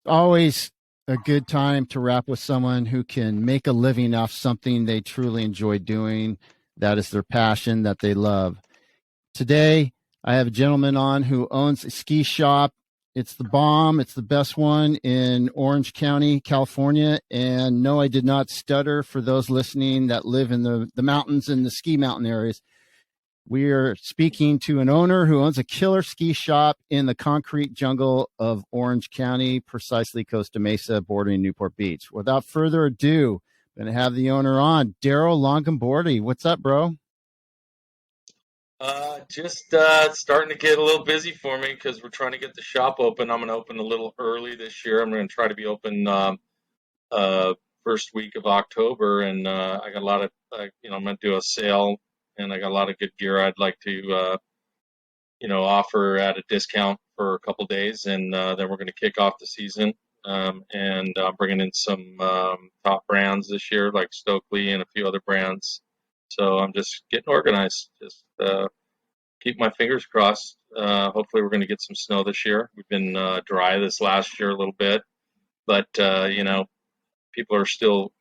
Always a good time to rap with someone who can make a living off something they truly enjoy doing. That is their passion that they love. Today, I have a gentleman on who owns a ski shop. It's the bomb. It's the best one in Orange County, California. And no, I did not stutter for those listening that live in the mountains and the ski mountain areas. We are speaking to an owner who owns a killer ski shop in the concrete jungle of Orange County, precisely Costa Mesa, bordering Newport Beach. Without further ado, I'm going to have the owner on, Darryl Longabardi. What's up, bro? Just starting to get a little busy for me because we're trying to get the shop open. I'm going to open a little early this year. I'm going to try to be open first week of October, and I got a lot of, I'm going to do a sale, and I got a lot of good gear I'd like to, offer at a discount for a couple days, and then we're going to kick off the season. And bringing in some top brands this year, like Stokely and a few other brands. So I'm just getting organized. Just keep my fingers crossed. Hopefully, we're going to get some snow this year. We've been dry this last year a little bit, but people are still,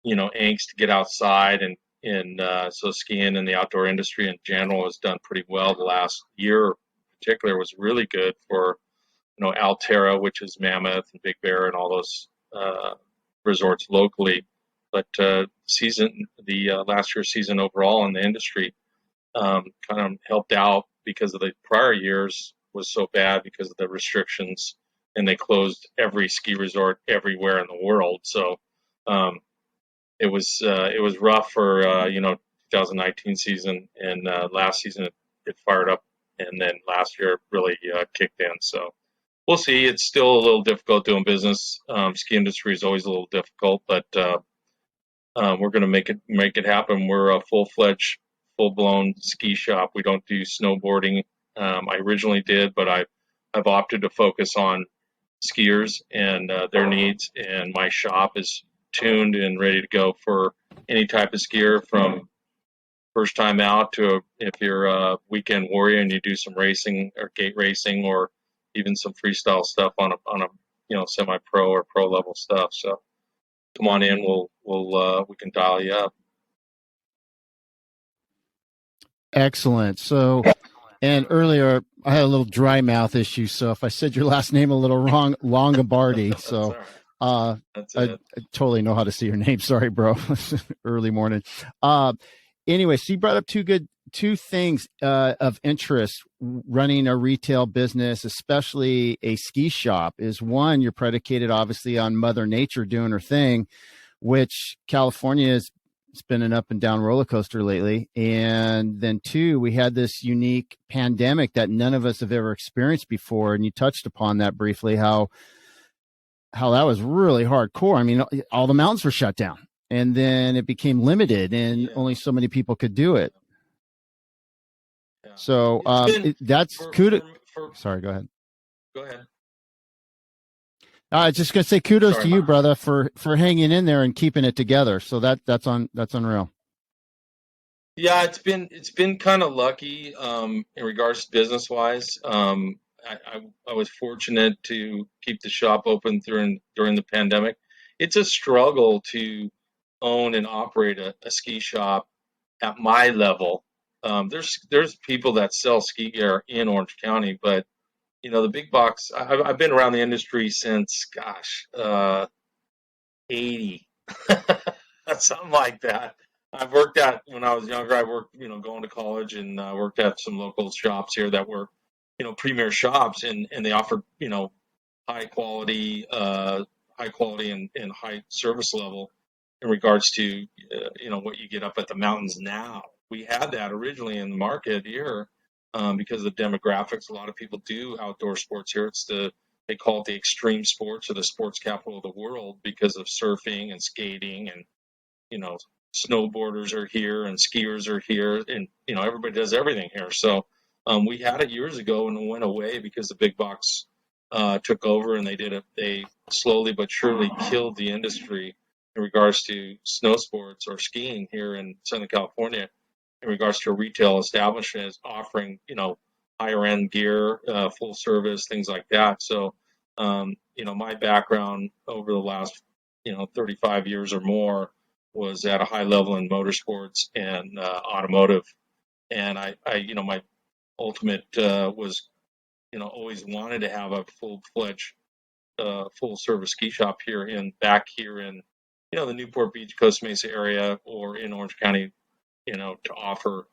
angst to get outside, and so skiing and the outdoor industry in general has done pretty well. The last year, in particular, was really good for Alterra, which is Mammoth and Big Bear and all those resorts locally. But the last year's season overall in the industry kind of helped out because of the prior years was so bad because of the restrictions, and they closed every ski resort everywhere in the world. So it was rough for 2019 season, and last season it fired up, and then last year it really kicked in. So we'll see. It's still a little difficult doing business. Ski industry is always a little difficult, but we're going to make it happen. We're a full-fledged, full-blown ski shop. We don't do snowboarding. I originally did, but I've opted to focus on skiers and their needs. And my shop is tuned and ready to go for any type of skier, from first time out to if you're a weekend warrior and you do some racing or gate racing, or even some freestyle stuff on a semi-pro or pro level stuff. So come on in. We can dial you up. Excellent. So, and earlier I had a little dry mouth issue. So if I said your last name a little wrong, Longabardi. So I totally know how to say your name. Sorry, bro. Early morning. Anyway, so you brought up two things of interest running a retail business, especially a ski shop. Is one, you're predicated obviously on Mother Nature doing her thing, which California is. It's been an up and down roller coaster lately. And then two, we had this unique pandemic that none of us have ever experienced before. And you touched upon that briefly, how that was really hardcore. I mean, all the mountains were shut down, and then it became limited, and only so many people could do it. Yeah. So that's kudos. Sorry, go ahead. Go ahead. I was just gonna say kudos to you, brother, for hanging in there and keeping it together. So that's unreal. Yeah, it's been kind of lucky in regards to business wise. I was fortunate to keep the shop open during the pandemic. It's a struggle to own and operate a ski shop at my level. There's people that sell ski gear in Orange County, but the big box, I've been around the industry since, 80, something like that. I've worked when I was younger, I worked, going to college, and worked at some local shops here that were, premier shops, and they offered, high quality and high service level in regards to, what you get up at the mountains now. We had that originally in the market here. Because of the demographics, a lot of people do outdoor sports here. They call it the extreme sports, or the sports capital of the world, because of surfing and skating, and snowboarders are here and skiers are here, and everybody does everything here. So we had it years ago, and it went away because the big box took over, and they slowly but surely killed the industry in regards to snow sports or skiing here in Southern California. In regards to retail establishments offering, higher end gear, full service, things like that. So my background over the last 35 years or more was at a high level in motorsports and automotive, and my ultimate was always wanted to have a full-fledged full service ski shop back here in the Newport Beach, Costa Mesa area, or in Orange County, to offer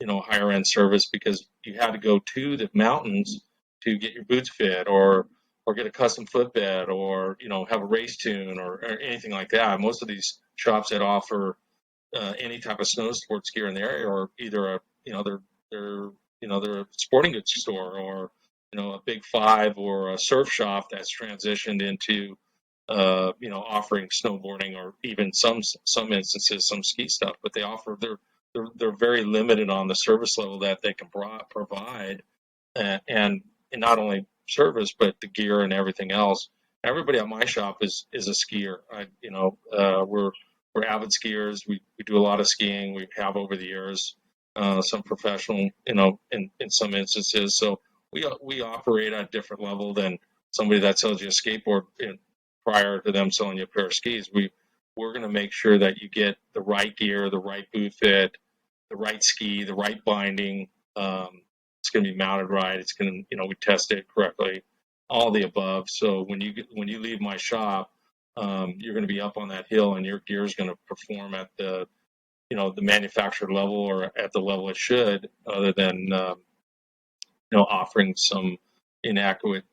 higher end service, because you had to go to the mountains to get your boots fit, or get a custom footbed, or have a race tune, or anything like that. Most of these shops that offer any type of snow sports gear in the area, or either they're a sporting goods store, or a big five, or a surf shop that's transitioned into offering snowboarding, or even some instances some ski stuff. But they're very limited on the service level that they can provide, and not only service but the gear and everything else. Everybody at my shop is a skier. We're avid skiers. We do a lot of skiing. We have over the years. Some professional, in some instances. So we operate at a different level than somebody that sells you a skateboard prior to them selling you a pair of skis. We're going to make sure that you get the right gear, the right boot fit, the right ski, the right binding. It's going to be mounted right. It's going to, we test it correctly, all the above. So when you leave my shop, you're going to be up on that hill, and your gear is going to perform at the manufacturer level, or at the level it should, other than offering some inaccurate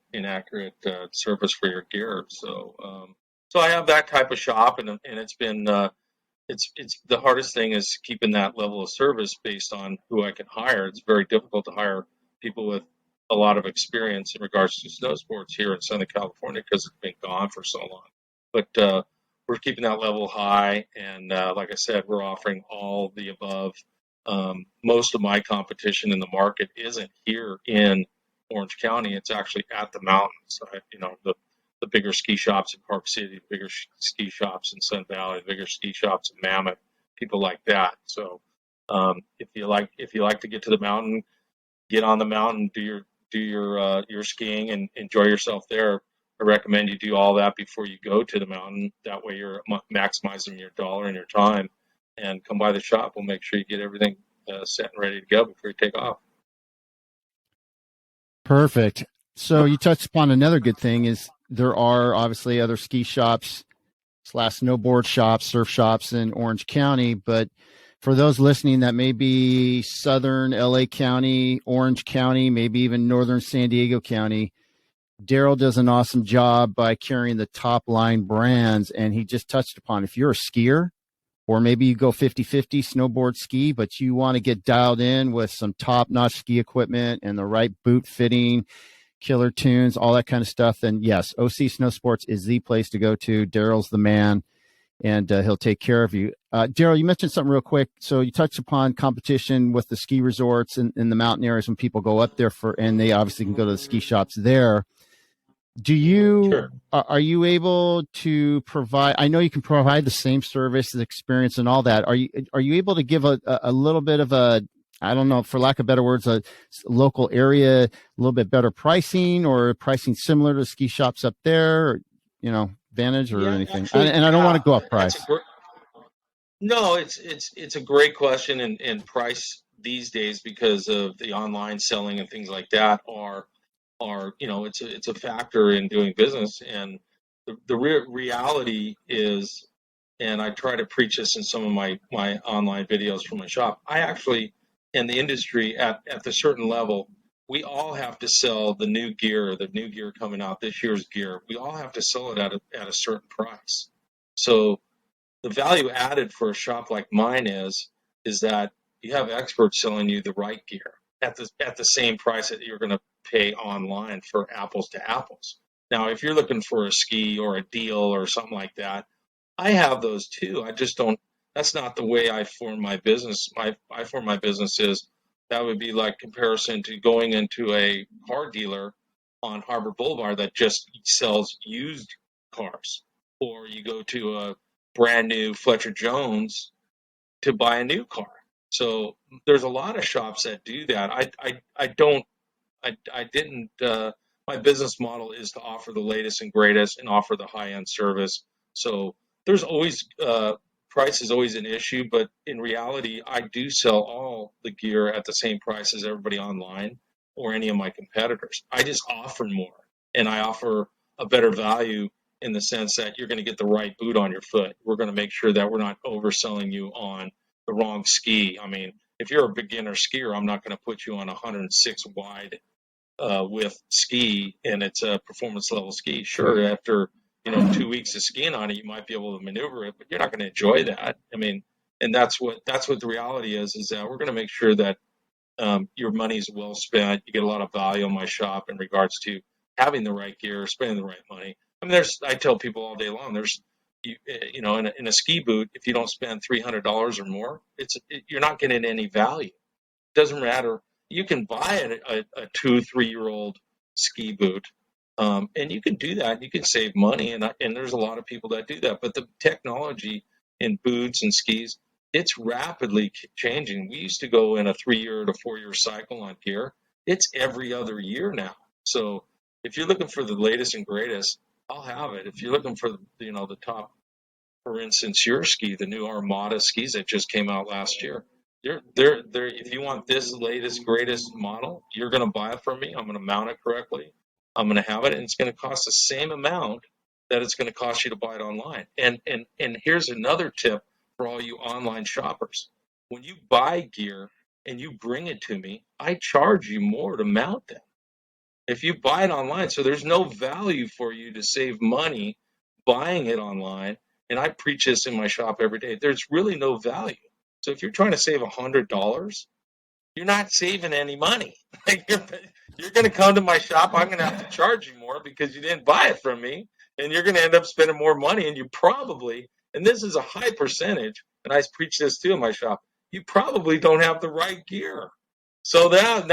service for your gear. So I have that type of shop, and it's been it's the hardest thing is keeping that level of service based on who I can hire. It's very difficult to hire people with a lot of experience in regards to snow sports here in Southern California, because it's been gone for so long. But we're keeping that level high, and like I said, we're offering all the above. Most of my competition in the market isn't here in Orange County. It's actually at the mountains. The bigger ski shops in Park City, the bigger ski shops in Sun Valley, the bigger ski shops in Mammoth, people like that. So if you like to get to the mountain, get on the mountain, do your skiing, and enjoy yourself there. I recommend you do all that before you go to the mountain. That way you're maximizing your dollar and your time. And come by the shop. We'll make sure you get everything set and ready to go before you take off. Perfect. So you touched upon another good thing is there are obviously other ski shops / snowboard shops, surf shops in Orange County. But for those listening that may be Southern LA County, Orange County, maybe even Northern San Diego County, Darryl does an awesome job by carrying the top line brands. And he just touched upon, if you're a skier, or maybe you go 50-50 snowboard ski, but you want to get dialed in with some top-notch ski equipment and the right boot fitting, killer tunes, all that kind of stuff, then yes, OC Snowsports is the place to go to. Darryl's the man, and he'll take care of you. Darryl, you mentioned something real quick. So you touched upon competition with the ski resorts in the mountain areas when people go up there and they obviously can go to the ski shops there. Sure. Are you able to provide, I know you can provide the same service, the experience and all that. Are you able to give a little bit of a, I don't know, for lack of better words, a local area, a little bit better pricing, or pricing similar to ski shops up there, or, advantage or anything? Actually, and I don't want to go up price. No, it's a great question, and price these days, because of the online selling and things like that, are it's a factor in doing business. And the reality is, and I try to preach this in some of my online videos from my shop, I actually, in the industry at the certain level, we all have to sell the new gear coming out, this year's gear. We all have to sell it at a certain price. So the value added for a shop like mine is that you have experts selling you the right gear at the same price that you're going to pay online for apples to apples. Now, if you're looking for a ski or a deal or something like that, I have those too. I just don't. That's not the way I form my business. I form my business is that would be like comparison to going into a car dealer on Harbor Boulevard that just sells used cars, or you go to a brand new Fletcher Jones to buy a new car. So there's a lot of shops that do that. I didn't my business model is to offer the latest and greatest and offer the high-end service. So there's always price is always an issue, but in reality, I do sell all the gear at the same price as everybody online or any of my competitors. I just offer more, and I offer a better value in the sense that you're going to get the right boot on your foot. We're going to make sure that we're not overselling you on the wrong ski. I mean, if you're a beginner skier, I'm not going to put you on a 106 wide with ski and it's a performance level ski. Sure, after 2 weeks of skiing on it, you might be able to maneuver it, but you're not going to enjoy that. I mean, and that's what the reality is that we're going to make sure that your money is well spent. You get a lot of value in my shop in regards to having the right gear, spending the right money. I mean, I tell people all day long, in a ski boot, if you don't spend $300 or more, you're not getting any value. It doesn't matter. You can buy a 2-3-year-old ski boot, and you can do that. You can save money, and there's a lot of people that do that. But the technology in boots and skis, it's rapidly changing. We used to go in a 3-year to 4-year cycle on gear. It's every other year now. So if you're looking for the latest and greatest, I'll have it. If you're looking for the top, for instance, your ski, the new Armada skis that just came out last year, if you want this latest, greatest model, you're going to buy it from me. I'm going to mount it correctly. I'm going to have it, and it's going to cost the same amount that it's going to cost you to buy it online. And here's another tip for all you online shoppers. When you buy gear and you bring it to me, I charge you more to mount them. If you buy it online, so there's no value for you to save money buying it online, and I preach this in my shop every day, there's really no value. So if you're trying to save $100, you're not saving any money. You're going to come to my shop, I'm going to have to charge you more because you didn't buy it from me, and you're going to end up spending more money, and you probably, and this is a high percentage, and I preach this too in my shop, you probably don't have the right gear. So now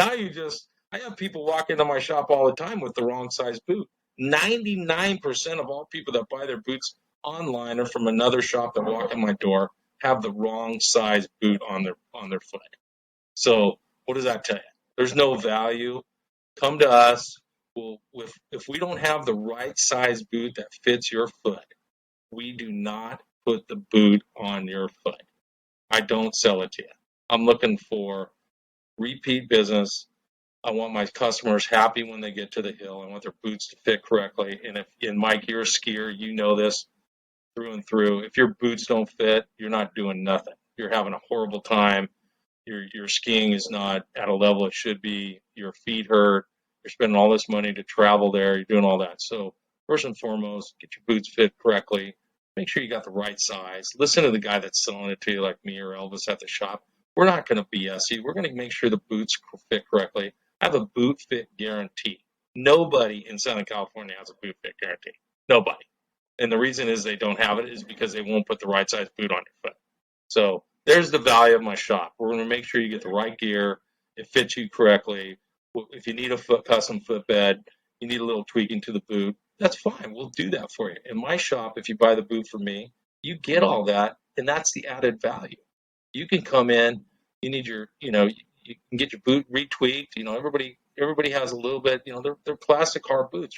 I have people walk into my shop all the time with the wrong size boot. 99% of all people that buy their boots online or from another shop that walk in my door have the wrong size boot on their foot. So what does that tell you? There's no value. Come to us. If we don't have the right size boot that fits your foot, we do not put the boot on your foot. I don't sell it to you. I'm looking for repeat business. I want my customers happy when they get to the hill. I want their boots to fit correctly. And Mike, you're a skier, you know this through and through. If your boots don't fit, you're not doing nothing. You're having a horrible time. Your skiing is not at a level it should be. Your feet hurt. You're spending all this money to travel there. You're doing all that. So first and foremost, get your boots fit correctly. Make sure you got the right size. Listen to the guy that's selling it to you, like me or Elvis at the shop. We're not going to BS you. We're going to make sure the boots fit correctly. I have a boot fit guarantee. Nobody in Southern California has a boot fit guarantee. Nobody. And the reason is they don't have it is because they won't put the right size boot on your foot. So there's the value of my shop. We're going to make sure you get the right gear. It fits you correctly. If you need a custom footbed, you need a little tweaking to the boot, that's fine. We'll do that for you. In my shop, if you buy the boot from me, you get all that, and that's the added value. You can come in. You need you can get your boot retweaked. Everybody has a little bit. They're plastic hard boots.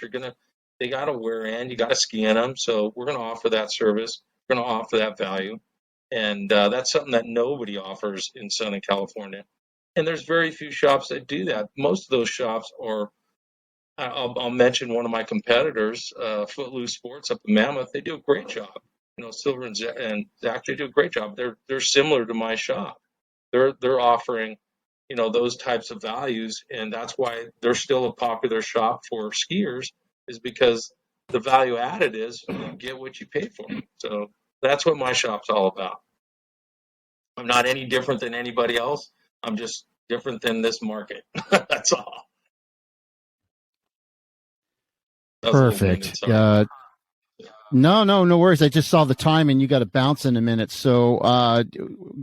They got to wear in. You got to ski in them. So we're going to offer that service. We're going to offer that value, and that's something that nobody offers in Southern California. And there's very few shops that do that. Most of those shops are. I'll mention one of my competitors, Footloose Sports up in Mammoth. They do a great job. Silver and Zach, they do a great job. They're similar to my shop. They're offering, those types of values, and that's why they're still a popular shop for skiers, is because the value added is you get what you pay for. So that's what my shop's all about. I'm not any different than anybody else. I'm just different than this market. That's all. Perfect. No worries. I just saw the time, and you got to bounce in a minute. So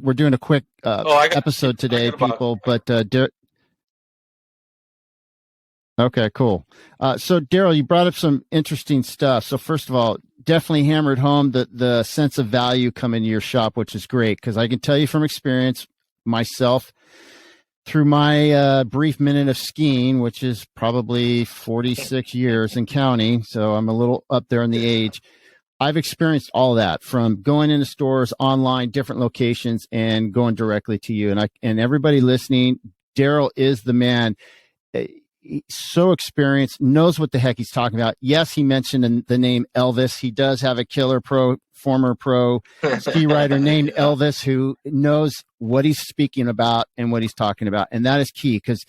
we're doing a quick episode today, people. But okay, cool. So Darryl, you brought up some interesting stuff. So first of all, definitely hammered home the sense of value coming to your shop, which is great because I can tell you from experience myself. through my brief minute of skiing, which is probably 46 years and counting, so I'm a little up there in the age. I've experienced all that, from going into stores, online, different locations, and going directly to you. And everybody listening, Darryl is the man. He's so experienced, knows what the heck he's talking about. Yes, he mentioned the name Elvis. He does have a killer former pro ski rider named Elvis who knows what he's speaking about and what he's talking about. And that is key, because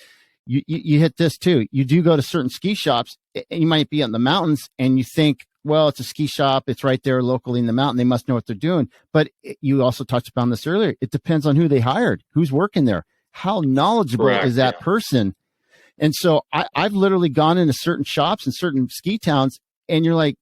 you hit this too. You do go to certain ski shops, and you might be in the mountains and you think, well, it's a ski shop. It's right there locally in the mountain. They must know what they're doing. But you also touched upon this earlier. It depends on who they hired, who's working there, how knowledgeable is that person. And so I've literally gone into certain shops and certain ski towns, and you're like,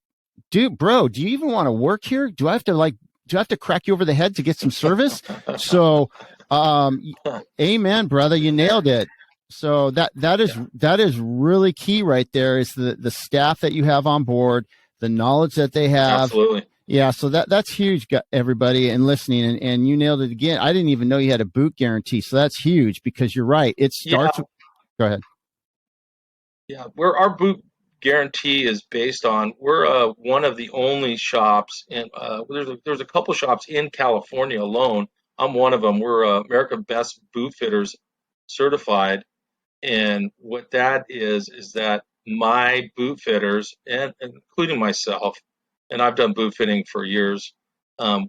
dude, bro, do you even want to work here? Do I have to crack you over the head to get some service? So, amen, brother. You nailed it. So that is really key right there, is the staff that you have on board, the knowledge that they have. Absolutely. Yeah. So that's huge, everybody, and listening. And you nailed it again. I didn't even know you had a boot guarantee. So that's huge, because you're right. It starts. Go ahead. Yeah, our boot guarantee is based on, we're one of the only shops in, there's a couple shops in California alone. I'm one of them. We're American Best Boot Fitters certified. And what that is that my boot fitters, and including myself, and I've done boot fitting for years,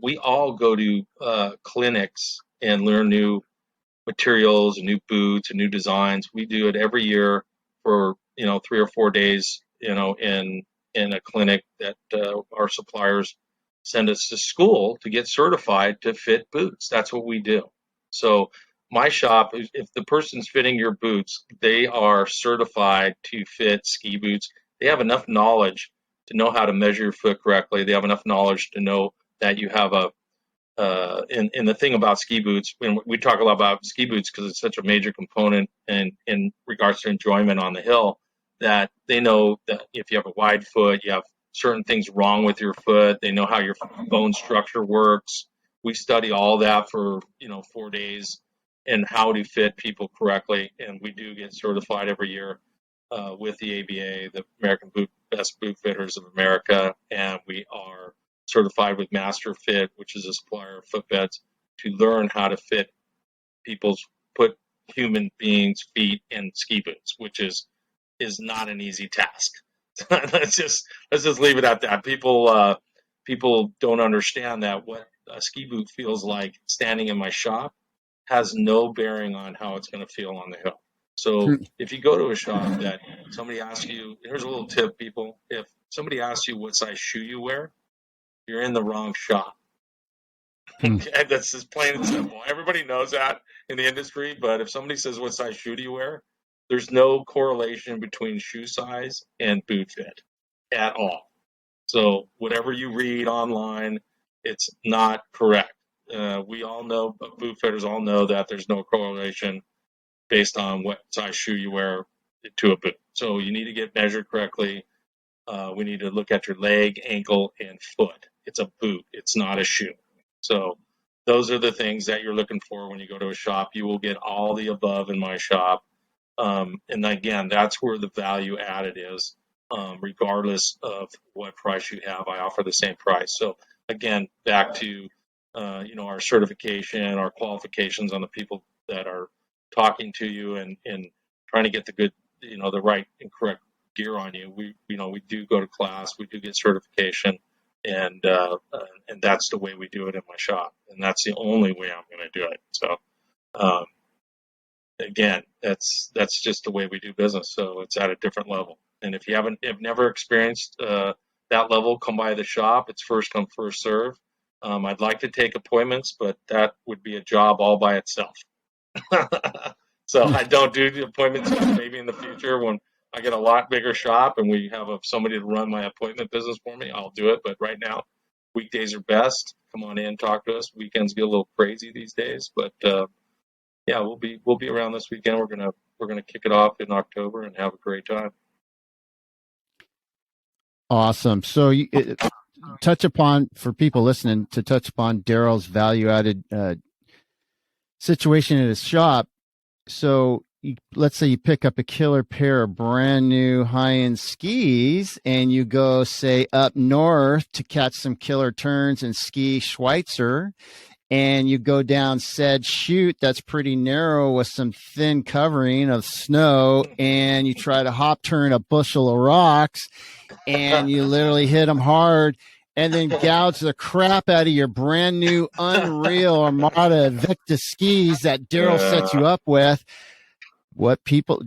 we all go to clinics and learn new materials and new boots and new designs. We do it every year for 3 or 4 days, in a clinic that our suppliers send us to school to get certified to fit boots. That's what we do. So my shop, if the person's fitting your boots, they are certified to fit ski boots. They have enough knowledge to know how to measure your foot correctly. They have enough knowledge to know that you have and the thing about ski boots, when we talk a lot about ski boots, because it's such a major component in regards to enjoyment on the hill, that they know that if you have a wide foot, you have certain things wrong with your foot. They know how your bone structure works. We study all that for 4 days, and how to fit people correctly. And we do get certified every year with the ABA, the American Best Boot Fitters of America, and we are certified with Master Fit, which is a supplier of footbeds, to learn how to fit human beings' feet in ski boots, which is not an easy task. let's just leave it at that. People don't understand that what a ski boot feels like standing in my shop has no bearing on how it's going to feel on the hill. So if you go to a shop that somebody asks you, here's a little tip, people. If somebody asks you what size shoe you wear, you're in the wrong shop. Okay, that's just plain and simple. Everybody knows that in the industry, but if somebody says, what size shoe do you wear? There's no correlation between shoe size and boot fit at all. So whatever you read online, it's not correct. We all know, boot fitters all know, that there's no correlation based on what size shoe you wear to a boot. So you need to get measured correctly. We need to look at your leg, ankle, and foot. It's a boot. It's not a shoe. So those are the things that you're looking for when you go to a shop. You will get all the above in my shop. And again, that's where the value added is. Regardless of what price you have, I offer the same price. So again, back to our certification, our qualifications on the people that are talking to you and trying to get the good, the right and correct gear on you. We do go to class, we do get certification, and that's the way we do it in my shop, and that's the only way I'm going to do it. So again, that's just the way we do business. So it's at a different level. And if you have never experienced that level, come by the shop. It's first come, first serve. I'd like to take appointments, but that would be a job all by itself. So I don't do the appointments. Maybe in the future, when I get a lot bigger shop and we have somebody to run my appointment business for me, I'll do it. But right now, weekdays are best. Come on in, talk to us. Weekends get a little crazy these days, but yeah, we'll be around this weekend. We're gonna kick it off in October and have a great time. Awesome. So for people listening, to touch upon Darryl's value-added situation at his shop. So let's say you pick up a killer pair of brand new high-end skis and you go, say, up north to catch some killer turns and ski Schweitzer, and you go down said chute that's pretty narrow with some thin covering of snow, and you try to hop turn a bushel of rocks, and you literally hit them hard and then gouge the crap out of your brand new unreal Armada Invictus skis that Darryl set you up with. What people,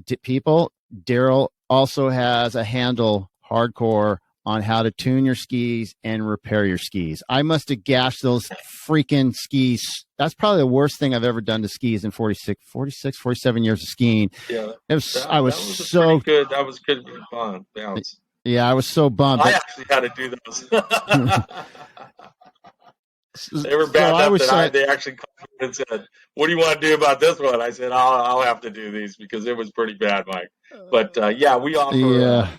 Darryl also has a handle hardcore on how to tune your skis and repair your skis. I must have gashed those freaking skis. That's probably the worst thing I've ever done to skis in 47 years of skiing. Yeah, It was, I was so good. That was good fun. Bounce. Yeah, I was so bummed. I actually had to do those. They were bad enough that they actually called me and said, "What do you want to do about this one?" I said, "I'll have to do these because it was pretty bad, Mike." But yeah, we offer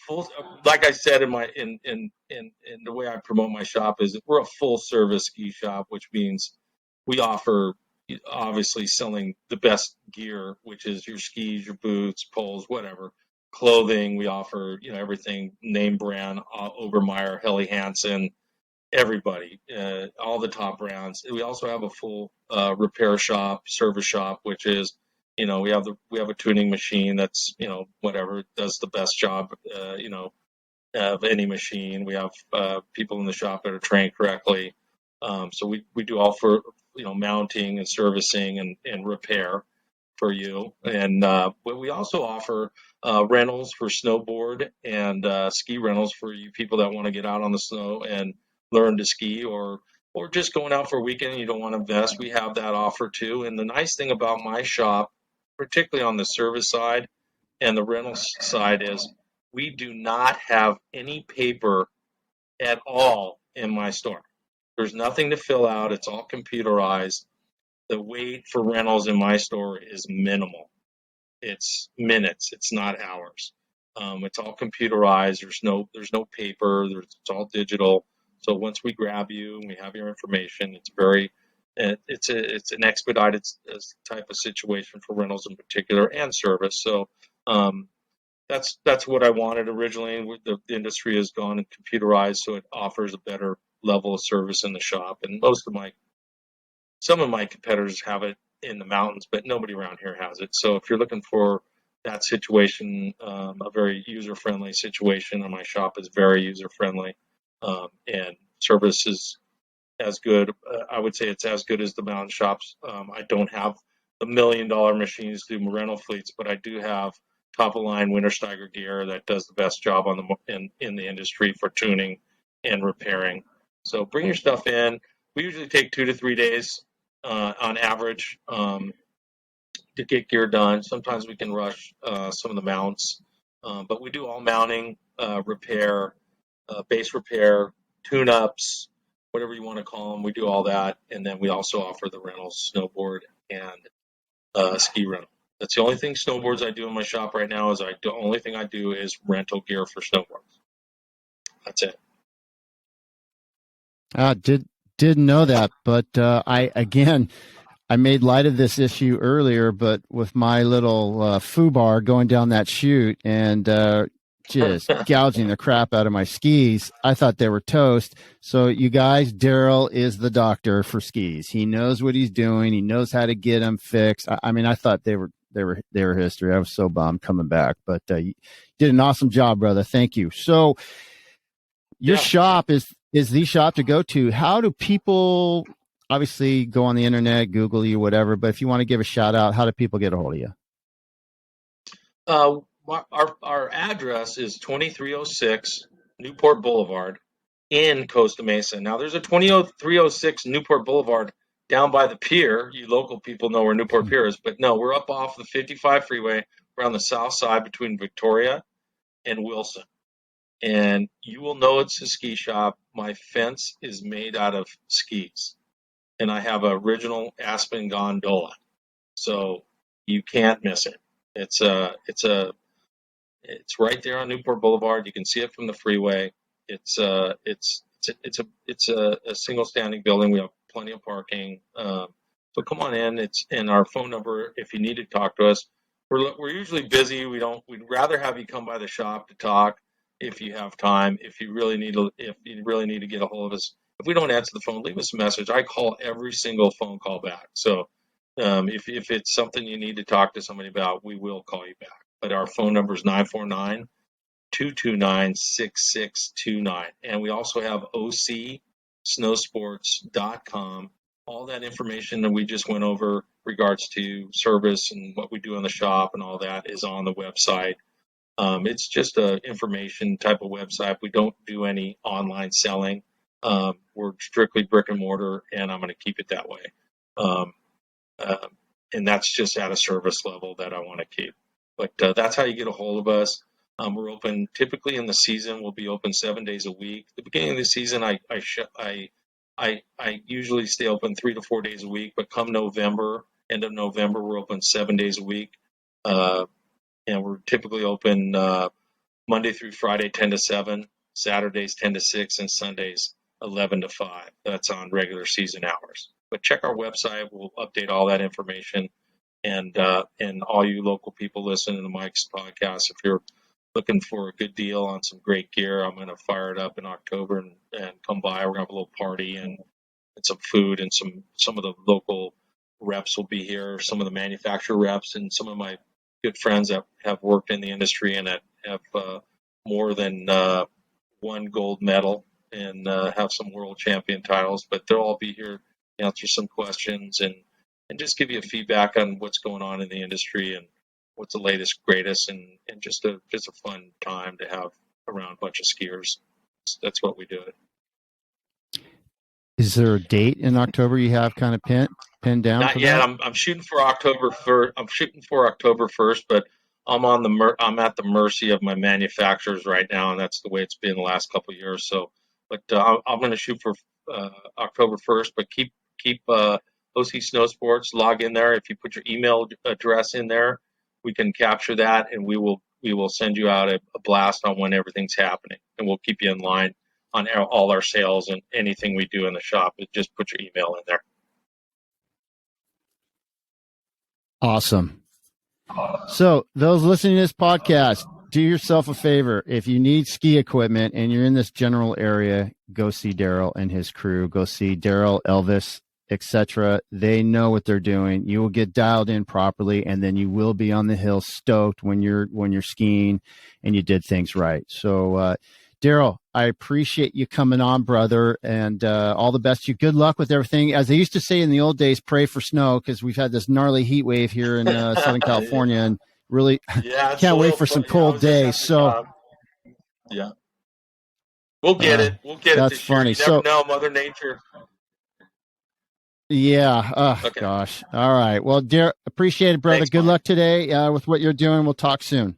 full. Like I said in my in the way I promote my shop is we're a full service ski shop, which means we offer obviously selling the best gear, which is your skis, your boots, poles, whatever. Clothing, we offer everything name brand, Obermeyer, Helly Hansen, everybody, all the top brands. We also have a full repair shop, service shop, which is, we have a tuning machine that's, whatever, does the best job, of any machine. We have people in the shop that are trained correctly. So we do all for, mounting and servicing and repair for you. And we also offer rentals for snowboard and ski rentals for you people that want to get out on the snow and learn to ski, or just going out for a weekend and you don't want to invest. We have that offer too. And the nice thing about my shop, particularly on the service side and the rental side, is we do not have any paper at all in my store. There's nothing to fill out. It's all computerized. The wait for rentals in my store is minimal. It's minutes. It's not hours. It's all computerized. There's no paper. It's all digital. So once we grab you and we have your information, it's an expedited type of situation for rentals in particular and service. So that's what I wanted originally. The industry has gone and computerized, so it offers a better level of service in the shop. And some of my competitors have it in the mountains, but nobody around here has it. So if you're looking for that situation, a very user-friendly situation, and my shop is very user-friendly, and service is as good. I would say it's as good as the mountain shops. I don't have the $1 million machines through rental fleets, but I do have top-of-line Wintersteiger gear that does the best job in the industry for tuning and repairing. So bring your stuff in. We usually take 2 to 3 days on average to get gear done. Sometimes we can rush some of the mounts, but we do all mounting, repair, base repair, tune-ups, whatever you want to call them. We do all that, and then we also offer the rentals, snowboard and ski rental. That's the only thing snowboards I do in my shop right now. The only thing I do is rental gear for snowboards. That's it. Didn't know that, but I made light of this issue earlier, but with my little foobar going down that chute and just gouging the crap out of my skis, I thought they were toast. So you guys, Darryl is the doctor for skis. He knows what he's doing. He knows how to get them fixed. I mean, I thought they were history. I was so bummed coming back, but you did an awesome job, brother. Thank you. So your shop is the shop to go to. How do people obviously go on the internet, Google you, whatever, but if you want to give a shout out, how do people get a hold of you? Our address is 2306 Newport Boulevard in Costa Mesa. Now there's a 2306 Newport Boulevard down by the pier. You local people know where Newport Pier is, but no, we're up off the 55 freeway. We're on the south side between Victoria and Wilson. And you will know it's a ski shop. My fence is made out of skis. And I have an original Aspen gondola. So you can't miss it. It's right there on Newport Boulevard. You can see it from the freeway. It's a single standing building. We have plenty of parking. So come on in. It's in our phone number if you need to talk to us. We're usually busy. We'd rather have you come by the shop to talk if you have time. If you really need to get a hold of us, if we don't answer the phone, leave us a message. I call every single phone call back. So if it's something you need to talk to somebody about, we will call you back. But our phone number is 949-229-6629. And we also have OC Snowsports.com. All that information that we just went over regards to service and what we do in the shop and all that is on the website. It's just a information type of website. We don't do any online selling. We're strictly brick and mortar, and I'm going to keep it that way. And that's just at a service level that I want to keep. But that's how you get a hold of us. We're open typically in the season. We'll be open 7 days a week. The beginning of the season, I usually stay open 3 to 4 days a week. But come November, end of November, we're open 7 days a week, and we're typically open Monday through Friday 10 to 7, Saturdays 10 to 6, and Sundays 11 to 5. That's on regular season hours. But check our website. We'll update all that information. And all you local people listening to Mike's podcast, if you're looking for a good deal on some great gear, I'm going to fire it up in October and come by. We're going to have a little party and some food, and some of the local reps will be here, some of the manufacturer reps, and some of my good friends that have worked in the industry and that have more than one gold medal and have some world champion titles. But they'll all be here to answer some questions and just give you feedback on what's going on in the industry and what's the latest, greatest, and just a fun time to have around a bunch of skiers. That's what we do it. Is there a date in October you have kind of pinned down? Not yet. I'm shooting for October 1st. I'm shooting for October 1st, but I'm at the mercy of my manufacturers right now, and that's the way it's been the last couple of years. So, but I'm going to shoot for October 1st. But keep OC Snowsports, log in there. If you put your email address in there, we can capture that, and we will send you out a blast on when everything's happening, and we'll keep you in line on all our sales and anything we do in the shop. Just put your email in there. Awesome. So those listening to this podcast, do yourself a favor. If you need ski equipment and you're in this general area, go see Darryl and his crew. Go see Darryl, Elvis, etc. They know what they're doing. You will get dialed in properly, and then you will be on the hill stoked when you're skiing and you did things right. So Darryl, I appreciate you coming on, brother, and all the best to you. Good luck with everything. As they used to say in the old days, pray for snow, because we've had this gnarly heat wave here in Southern California, and really can't wait for some cold days. So yeah, we'll get it. We'll get it this funny. year. You never know, Mother Nature. Yeah. Okay. Gosh. All right. Well, Darryl, appreciate it, brother. Thanks, Good Mike. luck today with what you're doing. We'll talk soon.